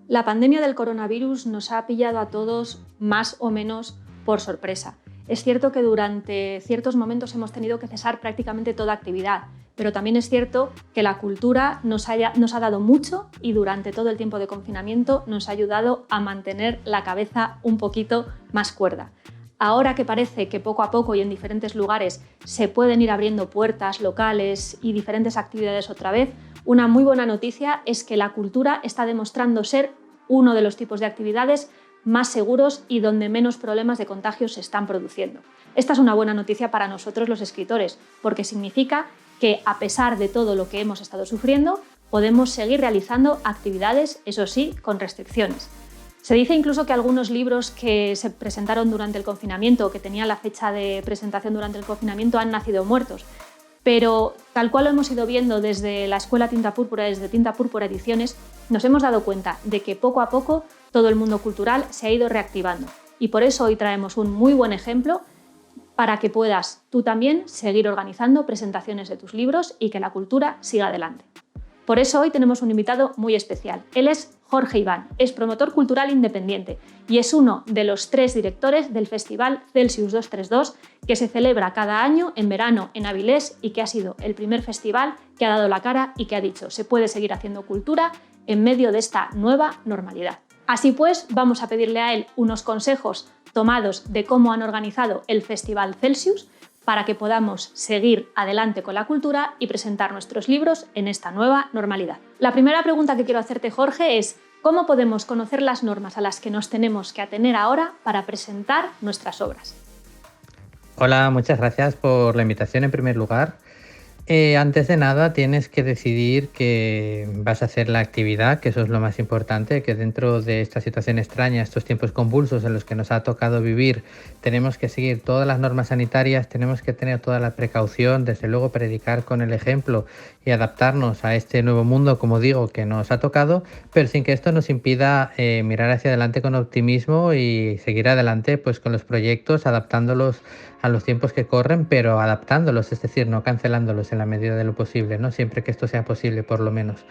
La pandemia del coronavirus nos ha pillado a todos más o menos por sorpresa. Es cierto que durante ciertos momentos hemos tenido que cesar prácticamente toda actividad, pero también es cierto que la cultura nos ha dado mucho y durante todo el tiempo de confinamiento nos ha ayudado a mantener la cabeza un poquito más cuerda. Ahora que parece que poco a poco y en diferentes lugares se pueden ir abriendo puertas, locales y diferentes actividades otra vez, una muy buena noticia es que la cultura está demostrando ser uno de los tipos de actividades más seguros y donde menos problemas de contagio se están produciendo. Esta es una buena noticia para nosotros los escritores, porque significa que a pesar de todo lo que hemos estado sufriendo, podemos seguir realizando actividades, eso sí, con restricciones. Se dice incluso que algunos libros que se presentaron durante el confinamiento o que tenían la fecha de presentación durante el confinamiento han nacido muertos. Pero tal cual lo hemos ido viendo desde la Escuela Tinta Púrpura, desde Tinta Púrpura Ediciones, nos hemos dado cuenta de que poco a poco todo el mundo cultural se ha ido reactivando. Y por eso hoy traemos un muy buen ejemplo para que puedas tú también seguir organizando presentaciones de tus libros y que la cultura siga adelante. Por eso hoy tenemos un invitado muy especial. Él es Jorge Iván, es promotor cultural independiente y es uno de los 3 directores del Festival Celsius 232 que se celebra cada año en verano en Avilés y que ha sido el primer festival que ha dado la cara y que ha dicho se puede seguir haciendo cultura en medio de esta nueva normalidad. Así pues, vamos a pedirle a él unos consejos tomados de cómo han organizado el Festival Celsius para que podamos seguir adelante con la cultura y presentar nuestros libros en esta nueva normalidad. La primera pregunta que quiero hacerte, Jorge, es ¿cómo podemos conocer las normas a las que nos tenemos que atener ahora para presentar nuestras obras? Hola, muchas gracias por la invitación en primer lugar. Antes de nada tienes que decidir que vas a hacer la actividad, que eso es lo más importante, que dentro de esta situación extraña, estos tiempos convulsos en los que nos ha tocado vivir, tenemos que seguir todas las normas sanitarias, tenemos que tener toda la precaución, desde luego predicar con el ejemplo y adaptarnos a este nuevo mundo, como digo, que nos ha tocado, pero sin que esto nos impida mirar hacia adelante con optimismo y seguir adelante pues con los proyectos, adaptándolos a los tiempos que corren, pero adaptándolos, es decir, no cancelándolos en la medida de lo posible, ¿no? Siempre que esto sea posible, por lo menos.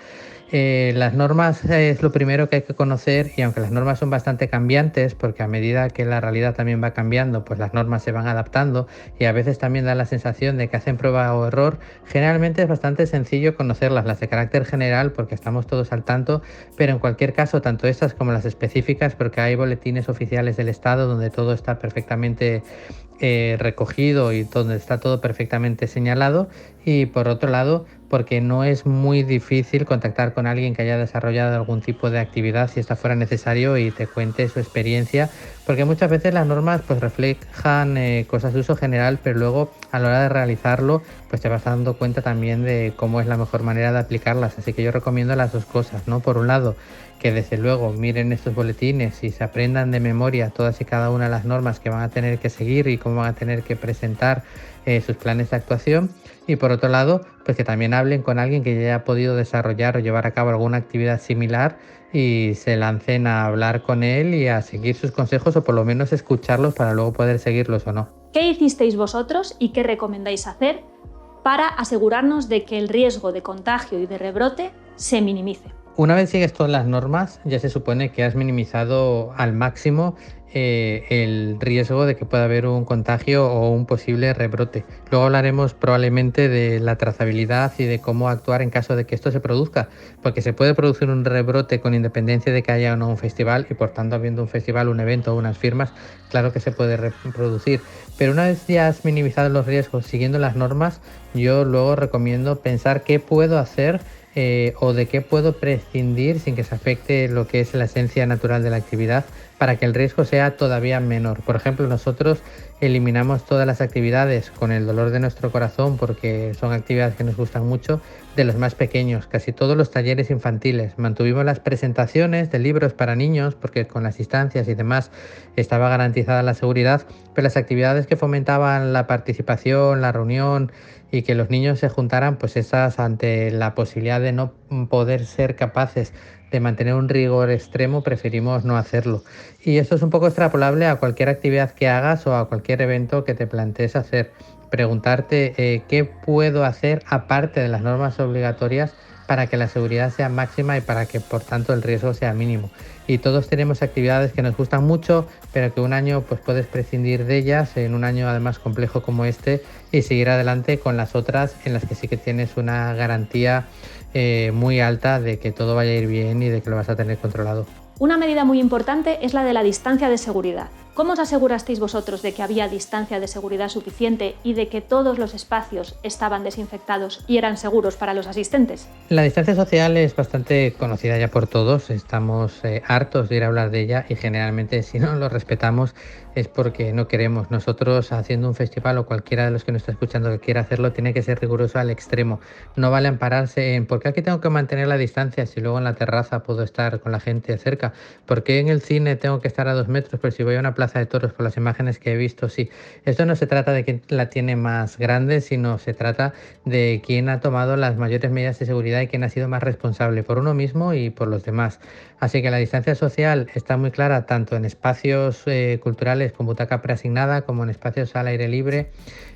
Las normas es lo primero que hay que conocer y aunque las normas son bastante cambiantes, porque a medida que la realidad también va cambiando, pues las normas se van adaptando y a veces también da la sensación de que hacen prueba o error, generalmente es bastante sencillo conocerlas, las de carácter general, porque estamos todos al tanto, pero en cualquier caso, tanto estas como las específicas, porque hay boletines oficiales del Estado donde todo está perfectamente recogido y donde está todo perfectamente señalado, y por otro lado porque no es muy difícil contactar con alguien que haya desarrollado algún tipo de actividad si esta fuera necesario y te cuente su experiencia, porque muchas veces las normas pues reflejan cosas de uso general, pero luego a la hora de realizarlo pues te vas dando cuenta también de cómo es la mejor manera de aplicarlas, así que yo recomiendo las dos cosas, ¿no? Por un lado, que desde luego miren estos boletines y se aprendan de memoria todas y cada una de las normas que van a tener que seguir y cómo van a tener que presentar sus planes de actuación, y por otro lado, pues que también hablen con alguien que ya haya podido desarrollar o llevar a cabo alguna actividad similar y se lancen a hablar con él y a seguir sus consejos o por lo menos escucharlos para luego poder seguirlos o no. ¿Qué hicisteis vosotros y qué recomendáis hacer para asegurarnos de que el riesgo de contagio y de rebrote se minimice? Una vez sigues todas las normas, ya se supone que has minimizado al máximo el riesgo de que pueda haber un contagio o un posible rebrote. Luego hablaremos probablemente de la trazabilidad y de cómo actuar en caso de que esto se produzca, porque se puede producir un rebrote con independencia de que haya o no un festival, y por tanto habiendo un festival, un evento o unas firmas, claro que se puede reproducir. Pero una vez ya has minimizado los riesgos siguiendo las normas, yo luego recomiendo pensar qué puedo hacer o de qué puedo prescindir sin que se afecte lo que es la esencia natural de la actividad para que el riesgo sea todavía menor. Por ejemplo, nosotros eliminamos todas las actividades con el dolor de nuestro corazón porque son actividades que nos gustan mucho de los más pequeños, casi todos los talleres infantiles. Mantuvimos las presentaciones de libros para niños porque con las distancias y demás estaba garantizada la seguridad, pero las actividades que fomentaban la participación, la reunión y que los niños se juntaran, pues esas, ante la posibilidad de no poder ser capaces de mantener un rigor extremo, preferimos no hacerlo. Y esto es un poco extrapolable a cualquier actividad que hagas o a cualquier evento que te plantees hacer. preguntarte qué puedo hacer aparte de las normas obligatorias para que la seguridad sea máxima y para que por tanto el riesgo sea mínimo. Y todos tenemos actividades que nos gustan mucho, pero que un año pues puedes prescindir de ellas en un año además complejo como este y seguir adelante con las otras en las que sí que tienes una garantía muy alta de que todo vaya a ir bien y de que lo vas a tener controlado. Una medida muy importante es la de la distancia de seguridad. ¿Cómo os asegurasteis vosotros de que había distancia de seguridad suficiente y de que todos los espacios estaban desinfectados y eran seguros para los asistentes? La distancia social es bastante conocida ya por todos, estamos hartos de ir a hablar de ella y generalmente si no lo respetamos es porque no queremos. Nosotros haciendo un festival o cualquiera de los que nos está escuchando que quiera hacerlo tiene que ser riguroso al extremo. No vale ampararse en ¿por qué aquí tengo que mantener la distancia si luego en la terraza puedo estar con la gente cerca? ¿Por qué en el cine tengo que estar a 2 metros? Pero si voy a una plaza de toros por las imágenes que he visto, sí. Esto no se trata de quién la tiene más grande, sino se trata de quién ha tomado las mayores medidas de seguridad y quién ha sido más responsable por uno mismo y por los demás. Así que la distancia social está muy clara tanto en espacios culturales con butaca preasignada como en espacios al aire libre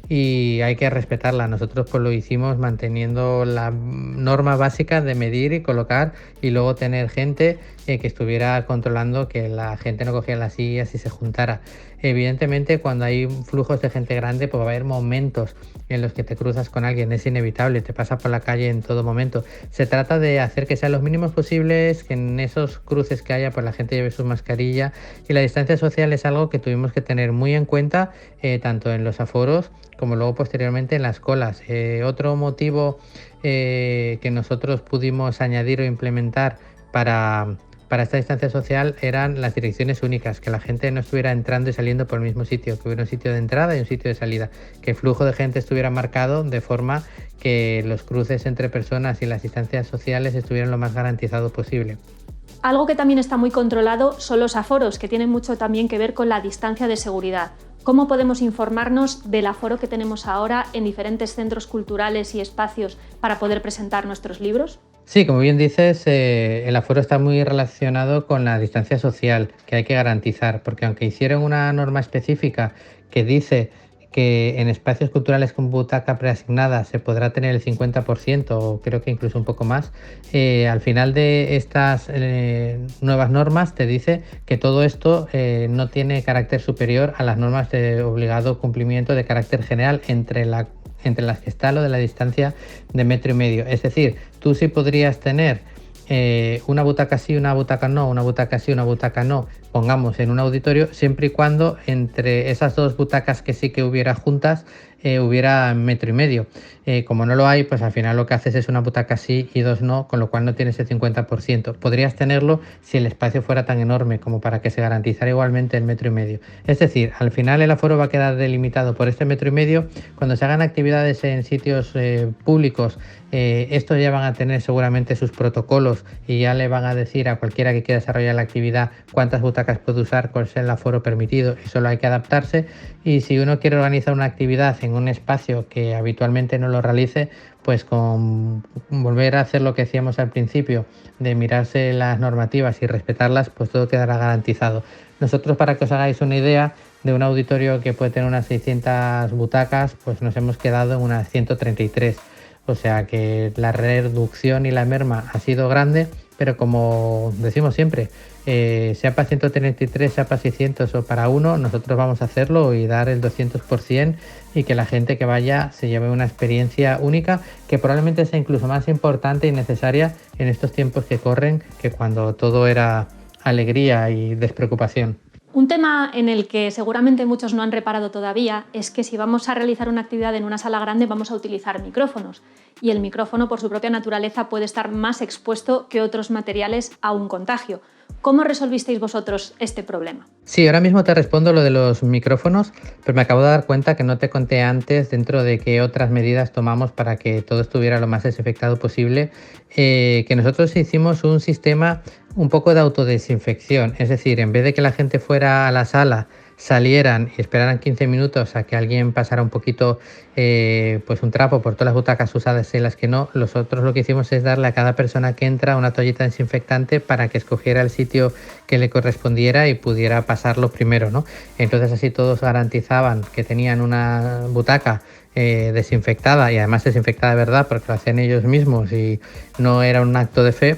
y hay que respetarla. Nosotros pues lo hicimos manteniendo la norma básica de medir y colocar y luego tener gente que estuviera controlando que la gente no cogiera las sillas y se juntara. Evidentemente cuando hay flujos de gente grande pues va a haber momentos en los que te cruzas con alguien, es inevitable, te pasa por la calle en todo momento. Se trata de hacer que sean los mínimos posibles, que en esos cruces que haya pues la gente lleve su mascarilla y la distancia social es algo que tuvimos que tener muy en cuenta tanto en los aforos como luego posteriormente en las colas. Otro motivo que nosotros pudimos añadir o implementar para esta distancia social eran las direcciones únicas, que la gente no estuviera entrando y saliendo por el mismo sitio, que hubiera un sitio de entrada y un sitio de salida, que el flujo de gente estuviera marcado de forma que los cruces entre personas y las distancias sociales estuvieran lo más garantizado posible. Algo que también está muy controlado son los aforos, que tienen mucho también que ver con la distancia de seguridad. ¿Cómo podemos informarnos del aforo que tenemos ahora en diferentes centros culturales y espacios para poder presentar nuestros libros? Sí, como bien dices, el aforo está muy relacionado con la distancia social que hay que garantizar, porque aunque hicieron una norma específica que dice que en espacios culturales con butaca preasignada se podrá tener el 50% o creo que incluso un poco más, al final de estas nuevas normas te dice que todo esto no tiene carácter superior a las normas de obligado cumplimiento de carácter general entre las que está lo de la distancia de 1,5 metros. Es decir, tú sí podrías tener una butaca sí, una butaca no, una butaca sí, una butaca no, pongamos en un auditorio, siempre y cuando entre esas dos butacas que sí que hubiera juntas hubiera 1,5 metros. Como no lo hay, pues al final lo que haces es una butaca sí y dos no, con lo cual no tienes el 50%. Podrías tenerlo si el espacio fuera tan enorme como para que se garantizara igualmente el 1,5 metros. Es decir, al final el aforo va a quedar delimitado por este 1,5 metros. Cuando se hagan actividades en sitios públicos, estos ya van a tener seguramente sus protocolos y ya le van a decir a cualquiera que quiera desarrollar la actividad cuántas butacas puede usar, cuál es el aforo permitido, y solo hay que adaptarse. Y si uno quiere organizar una actividad en un espacio que habitualmente no lo realice, pues con volver a hacer lo que decíamos al principio, de mirarse las normativas y respetarlas, pues todo quedará garantizado. Nosotros, para que os hagáis una idea, de un auditorio que puede tener unas 600 butacas, pues nos hemos quedado en unas 133. O sea que la reducción y la merma ha sido grande, pero como decimos siempre, sea para 133, sea para 600 o para uno, nosotros vamos a hacerlo y dar el 200% y que la gente que vaya se lleve una experiencia única que probablemente sea incluso más importante y necesaria en estos tiempos que corren que cuando todo era alegría y despreocupación. Un tema en el que seguramente muchos no han reparado todavía es que si vamos a realizar una actividad en una sala grande vamos a utilizar micrófonos y el micrófono por su propia naturaleza puede estar más expuesto que otros materiales a un contagio. ¿Cómo resolvisteis vosotros este problema? Sí, ahora mismo te respondo lo de los micrófonos, pero me acabo de dar cuenta que no te conté antes dentro de qué otras medidas tomamos para que todo estuviera lo más desinfectado posible, que nosotros hicimos un sistema un poco de autodesinfección, es decir, en vez de que la gente fuera a la sala, salieran y esperaran 15 minutos a que alguien pasara un poquito pues un trapo por todas las butacas usadas y las que no, nosotros lo que hicimos es darle a cada persona que entra una toallita desinfectante para que escogiera el sitio que le correspondiera y pudiera pasarlo primero, ¿no? Entonces así todos garantizaban que tenían una butaca desinfectada, y además desinfectada de verdad porque lo hacían ellos mismos y no era un acto de fe.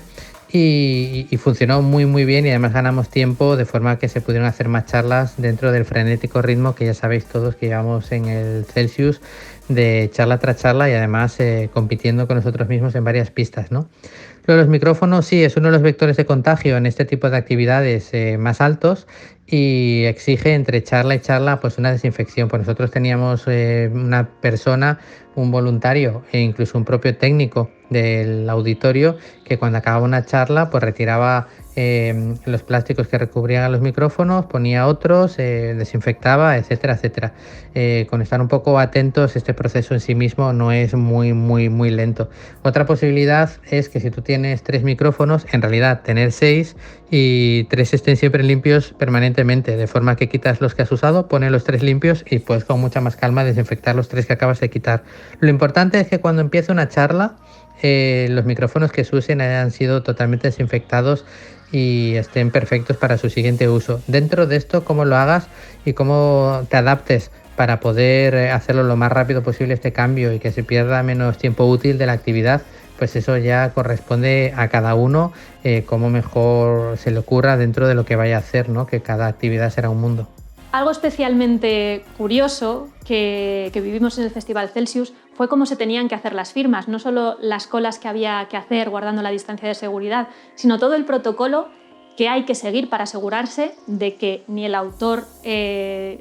Y funcionó muy muy bien, y además ganamos tiempo de forma que se pudieron hacer más charlas dentro del frenético ritmo que ya sabéis todos que llevamos en el Celsius, de charla tras charla, y además compitiendo con nosotros mismos en varias pistas, ¿no? Lo de los micrófonos sí es uno de los vectores de contagio en este tipo de actividades más altos, y exige entre charla y charla pues una desinfección. Pues nosotros teníamos una persona, un voluntario e incluso un propio técnico del auditorio que cuando acababa una charla pues retiraba los plásticos que recubrían a los micrófonos, ponía otros, desinfectaba, etcétera, etcétera. Con estar un poco atentos, este proceso en sí mismo no es muy lento. Otra posibilidad es que si tú tienes 3 micrófonos, en realidad tener 6 y 3 estén siempre limpios permanentemente, de forma que quitas los que has usado, pones los 3 limpios y puedes con mucha más calma desinfectar los 3 que acabas de quitar. Lo importante es que cuando empiece una charla, los micrófonos que se usen hayan sido totalmente desinfectados y estén perfectos para su siguiente uso. Dentro de esto, cómo lo hagas y cómo te adaptes para poder hacerlo lo más rápido posible este cambio y que se pierda menos tiempo útil de la actividad, pues eso ya corresponde a cada uno, cómo mejor se le ocurra dentro de lo que vaya a hacer, ¿no? Que cada actividad será un mundo. Algo especialmente curioso que vivimos en el Festival Celsius fue cómo se tenían que hacer las firmas, no solo las colas que había que hacer guardando la distancia de seguridad, sino todo el protocolo que hay que seguir para asegurarse de que ni el autor se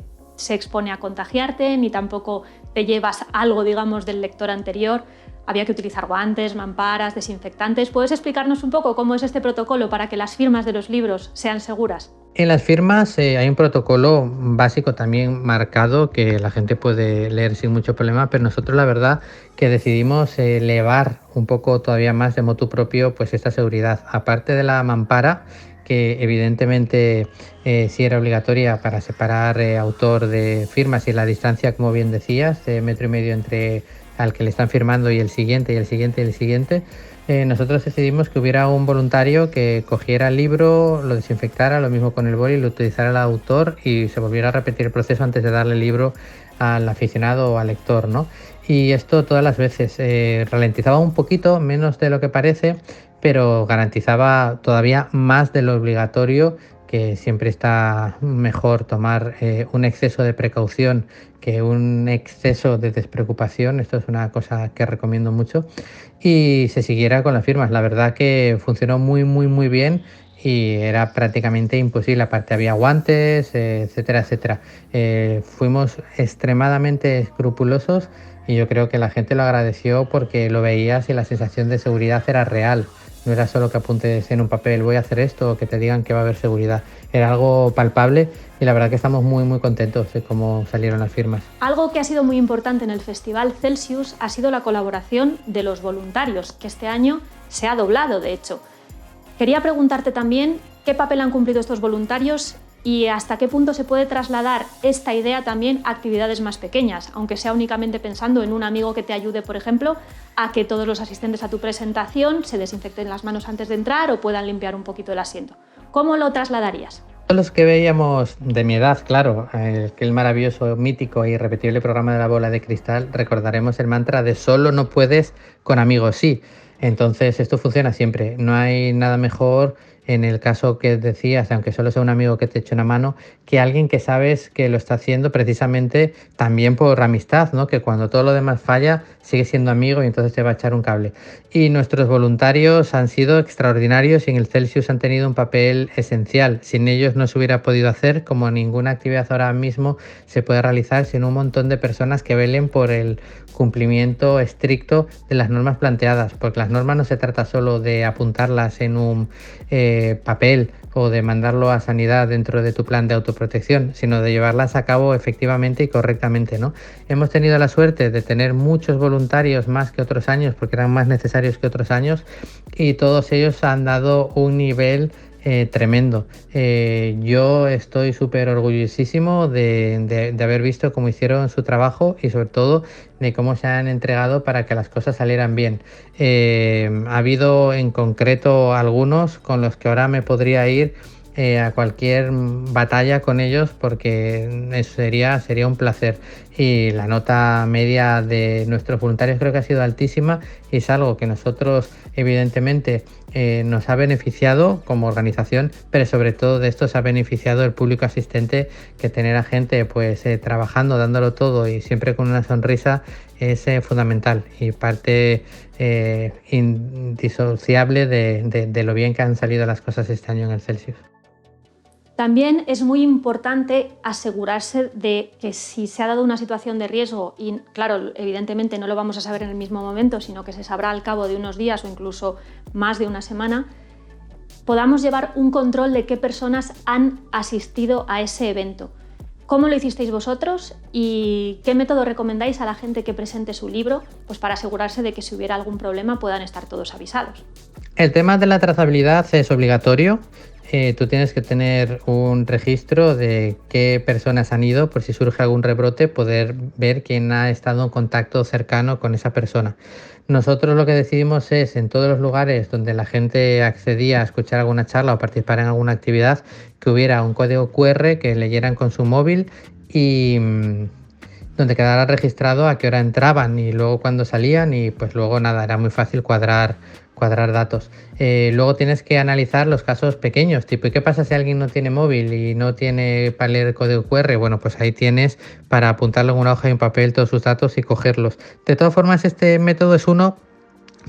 expone a contagiarte, ni tampoco te llevas algo, digamos, del lector anterior. Había que utilizar guantes, mamparas, desinfectantes. ¿Puedes explicarnos un poco cómo es este protocolo para que las firmas de los libros sean seguras? En las firmas hay un protocolo básico también marcado que la gente puede leer sin mucho problema, pero nosotros la verdad que decidimos elevar un poco todavía más de motu propio pues esta seguridad. Aparte de la mampara, que evidentemente sí era obligatoria para separar autor de firmas, y la distancia, como bien decías, de 1,5 metros entre al que le están firmando y el siguiente, y el siguiente, y el siguiente. Nosotros decidimos que hubiera un voluntario que cogiera el libro, lo desinfectara, lo mismo con el boli, lo utilizara el autor y se volviera a repetir el proceso antes de darle el libro al aficionado o al lector, ¿no? Y esto todas las veces ralentizaba un poquito, menos de lo que parece, pero garantizaba todavía más de lo obligatorio, que siempre está mejor tomar un exceso de precaución que un exceso de despreocupación. Esto es una cosa que recomiendo mucho, y se siguiera con las firmas. La verdad que funcionó muy bien y era prácticamente imposible. Aparte había guantes, etcétera, etcétera. Fuimos extremadamente escrupulosos y yo creo que la gente lo agradeció porque lo veías y la sensación de seguridad era real. No era solo que apuntes en un papel, voy a hacer esto, o que te digan que va a haber seguridad. Era algo palpable y la verdad que estamos muy contentos de cómo salieron las firmas. Algo que ha sido muy importante en el Festival Celsius ha sido la colaboración de los voluntarios, que este año se ha doblado, de hecho. Quería preguntarte también qué papel han cumplido estos voluntarios y hasta qué punto se puede trasladar esta idea también a actividades más pequeñas, aunque sea únicamente pensando en un amigo que te ayude, por ejemplo, a que todos los asistentes a tu presentación se desinfecten las manos antes de entrar o puedan limpiar un poquito el asiento. ¿Cómo lo trasladarías? Todos los que veíamos de mi edad, claro, el maravilloso, mítico e irrepetible programa de la bola de cristal, recordaremos el mantra de solo no puedes, con amigos sí. Entonces esto funciona siempre, no hay nada mejor en el caso que decías, aunque solo sea un amigo que te eche una mano, que alguien que sabes que lo está haciendo precisamente también por amistad, ¿no? Que cuando todo lo demás falla, sigue siendo amigo y entonces te va a echar un cable. Y nuestros voluntarios han sido extraordinarios y en el Celsius han tenido un papel esencial. Sin ellos no se hubiera podido hacer, como ninguna actividad ahora mismo se puede realizar sin un montón de personas que velen por el cumplimiento estricto de las normas planteadas, porque las normas no se trata solo de apuntarlas en un papel o de mandarlo a sanidad dentro de tu plan de autoprotección, sino de llevarlas a cabo efectivamente y correctamente, ¿no? Hemos tenido la suerte de tener muchos voluntarios más que otros años, porque eran más necesarios que otros años, y todos ellos han dado un nivel tremendo. Yo estoy súper orgullosísimo de haber visto cómo hicieron su trabajo y sobre todo de cómo se han entregado para que las cosas salieran bien. Ha habido en concreto algunos con los que ahora me podría ir a cualquier batalla con ellos, porque eso sería un placer. Y la nota media de nuestros voluntarios creo que ha sido altísima, y es algo que nosotros evidentemente nos ha beneficiado como organización, pero sobre todo de esto se ha beneficiado el público asistente, que tener a gente pues trabajando, dándolo todo y siempre con una sonrisa es fundamental y parte indisociable de lo bien que han salido las cosas este año en el Celsius. También es muy importante asegurarse de que si se ha dado una situación de riesgo, y claro, evidentemente no lo vamos a saber en el mismo momento, sino que se sabrá al cabo de unos días o incluso más de una semana, podamos llevar un control de qué personas han asistido a ese evento. ¿Cómo lo hicisteis vosotros y qué método recomendáis a la gente que presente su libro, pues para asegurarse de que si hubiera algún problema puedan estar todos avisados? El tema de la trazabilidad es obligatorio. Tú tienes que tener un registro de qué personas han ido, por si surge algún rebrote, poder ver quién ha estado en contacto cercano con esa persona. Nosotros lo que decidimos es, en todos los lugares donde la gente accedía a escuchar alguna charla o participar en alguna actividad, que hubiera un código QR que leyeran con su móvil y donde quedara registrado a qué hora entraban y luego cuándo salían, y pues luego nada, era muy fácil cuadrar datos. Luego tienes que analizar los casos pequeños, tipo, ¿y qué pasa si alguien no tiene móvil y no tiene para leer el código QR? Bueno, pues ahí tienes para apuntarlo en una hoja y un papel todos sus datos y cogerlos. De todas formas, este método es uno,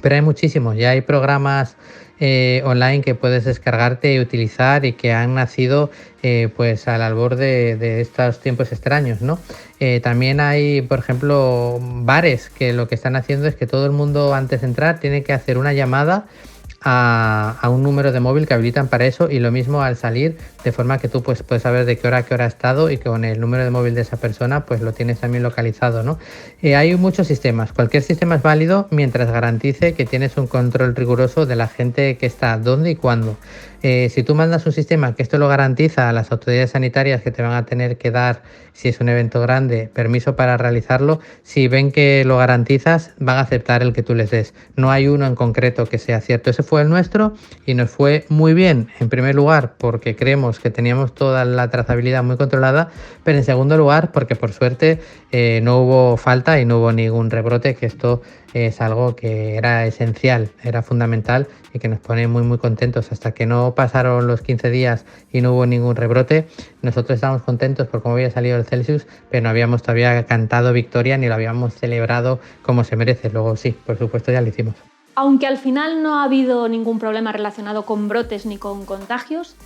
pero hay muchísimos. Ya hay programas online que puedes descargarte y utilizar y que han nacido pues al albor de estos tiempos extraños, ¿no? También hay, por ejemplo, bares que lo que están haciendo es que todo el mundo antes de entrar tiene que hacer una llamada a un número de móvil que habilitan para eso, y lo mismo al salir, de forma que tú pues puedes saber de qué hora ha estado y que con el número de móvil de esa persona pues lo tienes también localizado, ¿no? Hay muchos sistemas, cualquier sistema es válido mientras garantice que tienes un control riguroso de la gente que está, dónde y cuándo. Si tú mandas un sistema que esto lo garantiza a las autoridades sanitarias, que te van a tener que dar, si es un evento grande, permiso para realizarlo, si ven que lo garantizas, van a aceptar el que tú les des. No hay uno en concreto que sea cierto. Ese fue el nuestro y nos fue muy bien, en primer lugar, porque creemos que teníamos toda la trazabilidad muy controlada, pero en segundo lugar, porque por suerte no hubo falta y no hubo ningún rebrote, que esto es algo que era esencial, era fundamental y que nos pone muy muy contentos. Hasta que no pasaron los 15 días y no hubo ningún rebrote, nosotros estábamos contentos por cómo había salido el Celsius, pero no habíamos todavía cantado victoria ni lo habíamos celebrado como se merece. Luego sí, por supuesto ya lo hicimos. Aunque al final no ha habido ningún problema relacionado con brotes ni con contagios,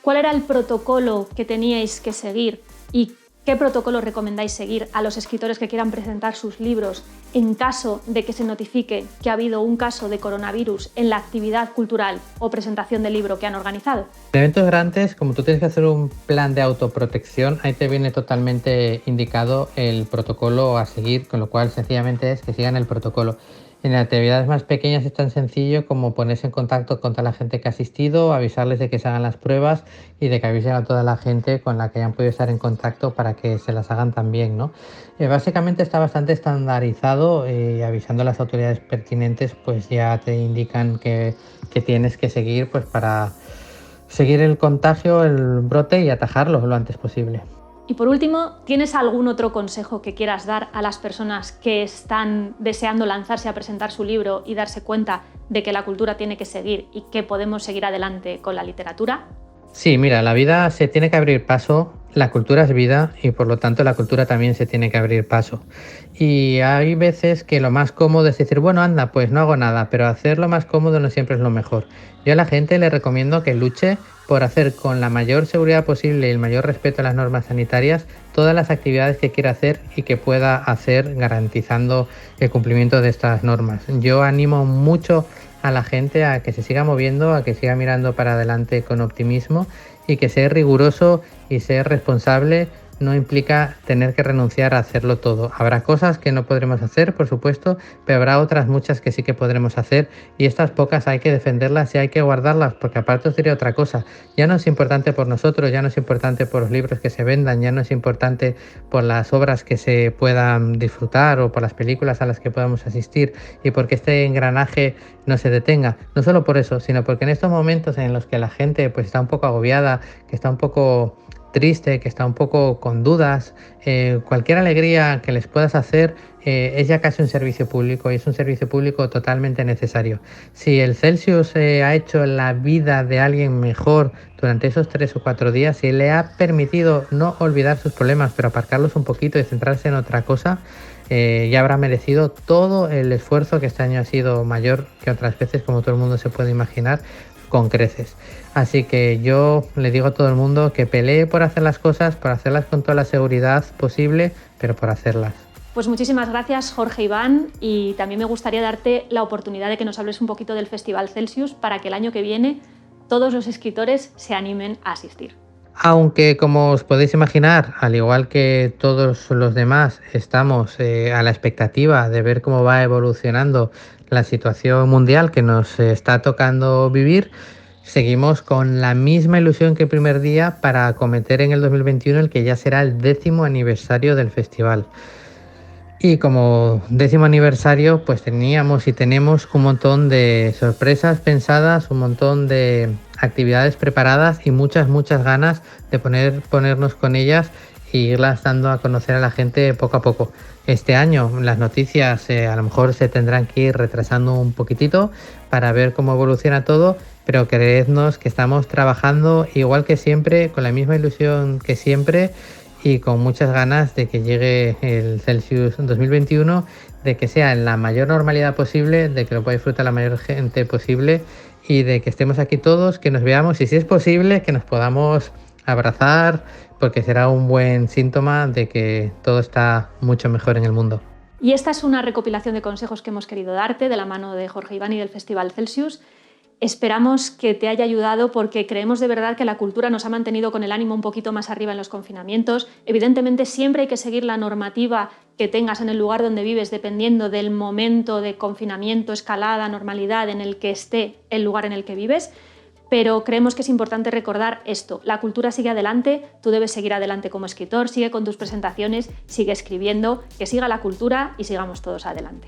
¿cuál era el protocolo que teníais que seguir y qué protocolo recomendáis seguir a los escritores que quieran presentar sus libros en caso de que se notifique que ha habido un caso de coronavirus en la actividad cultural o presentación del libro que han organizado? En eventos grandes, como tú tienes que hacer un plan de autoprotección, ahí te viene totalmente indicado el protocolo a seguir, con lo cual sencillamente es que sigan el protocolo. En actividades más pequeñas es tan sencillo como ponerse en contacto con toda la gente que ha asistido, avisarles de que se hagan las pruebas y de que avisen a toda la gente con la que hayan podido estar en contacto para que se las hagan también, ¿no? Básicamente está bastante estandarizado, avisando a las autoridades pertinentes, pues ya te indican que tienes que seguir pues para seguir el contagio, el brote y atajarlo lo antes posible. Y por último, ¿tienes algún otro consejo que quieras dar a las personas que están deseando lanzarse a presentar su libro y darse cuenta de que la cultura tiene que seguir y que podemos seguir adelante con la literatura? Sí, mira, la vida se tiene que abrir paso, la cultura es vida y por lo tanto la cultura también se tiene que abrir paso. Y hay veces que lo más cómodo es decir, bueno, anda, pues no hago nada, pero hacerlo más cómodo no siempre es lo mejor. Yo a la gente le recomiendo que luche por hacer con la mayor seguridad posible y el mayor respeto a las normas sanitarias todas las actividades que quiera hacer y que pueda hacer garantizando el cumplimiento de estas normas. Yo animo mucho a la gente a que se siga moviendo, a que siga mirando para adelante con optimismo y que sea riguroso y sea responsable no implica tener que renunciar a hacerlo todo. Habrá cosas que no podremos hacer, por supuesto, pero habrá otras muchas que sí que podremos hacer, y estas pocas hay que defenderlas y hay que guardarlas, porque aparte os diré otra cosa, ya no es importante por nosotros, ya no es importante por los libros que se vendan, ya no es importante por las obras que se puedan disfrutar o por las películas a las que podamos asistir, y porque este engranaje no se detenga. No solo por eso, sino porque en estos momentos en los que la gente pues está un poco agobiada, que está un poco triste, que está un poco con dudas, cualquier alegría que les puedas hacer es ya casi un servicio público, y es un servicio público totalmente necesario. Si el Celsius ha hecho la vida de alguien mejor durante esos 3 o 4 días, si le ha permitido no olvidar sus problemas, pero aparcarlos un poquito y centrarse en otra cosa, ya habrá merecido todo el esfuerzo, que este año ha sido mayor que otras veces, como todo el mundo se puede imaginar, con creces. Así que yo le digo a todo el mundo que pelee por hacer las cosas, por hacerlas con toda la seguridad posible, pero por hacerlas. Pues muchísimas gracias, Jorge Iván, y también me gustaría darte la oportunidad de que nos hables un poquito del Festival Celsius para que el año que viene todos los escritores se animen a asistir. Aunque, como os podéis imaginar, al igual que todos los demás, estamos a la expectativa de ver cómo va evolucionando la situación mundial que nos está tocando vivir, seguimos con la misma ilusión que el primer día para acometer en el 2021 el que ya será el 10º aniversario del festival. Y como 10º aniversario, pues teníamos y tenemos un montón de sorpresas pensadas, un montón de actividades preparadas y muchas ganas de ponernos con ellas e irlas dando a conocer a la gente poco a poco. Este año las noticias a lo mejor se tendrán que ir retrasando un poquitito para ver cómo evoluciona todo, pero creednos que estamos trabajando igual que siempre, con la misma ilusión que siempre, y con muchas ganas de que llegue el Celsius 2021, de que sea en la mayor normalidad posible, de que lo pueda disfrutar la mayor gente posible, y de que estemos aquí todos, que nos veamos y, si es posible, que nos podamos abrazar, porque será un buen síntoma de que todo está mucho mejor en el mundo. Y esta es una recopilación de consejos que hemos querido darte de la mano de Jorge Iván y del Festival Celsius. Esperamos que te haya ayudado, porque creemos de verdad que la cultura nos ha mantenido con el ánimo un poquito más arriba en los confinamientos. Evidentemente siempre hay que seguir la normativa que tengas en el lugar donde vives, dependiendo del momento de confinamiento, escalada, normalidad en el que esté el lugar en el que vives. Pero creemos que es importante recordar esto: la cultura sigue adelante, tú debes seguir adelante como escritor, sigue con tus presentaciones, sigue escribiendo, que siga la cultura y sigamos todos adelante.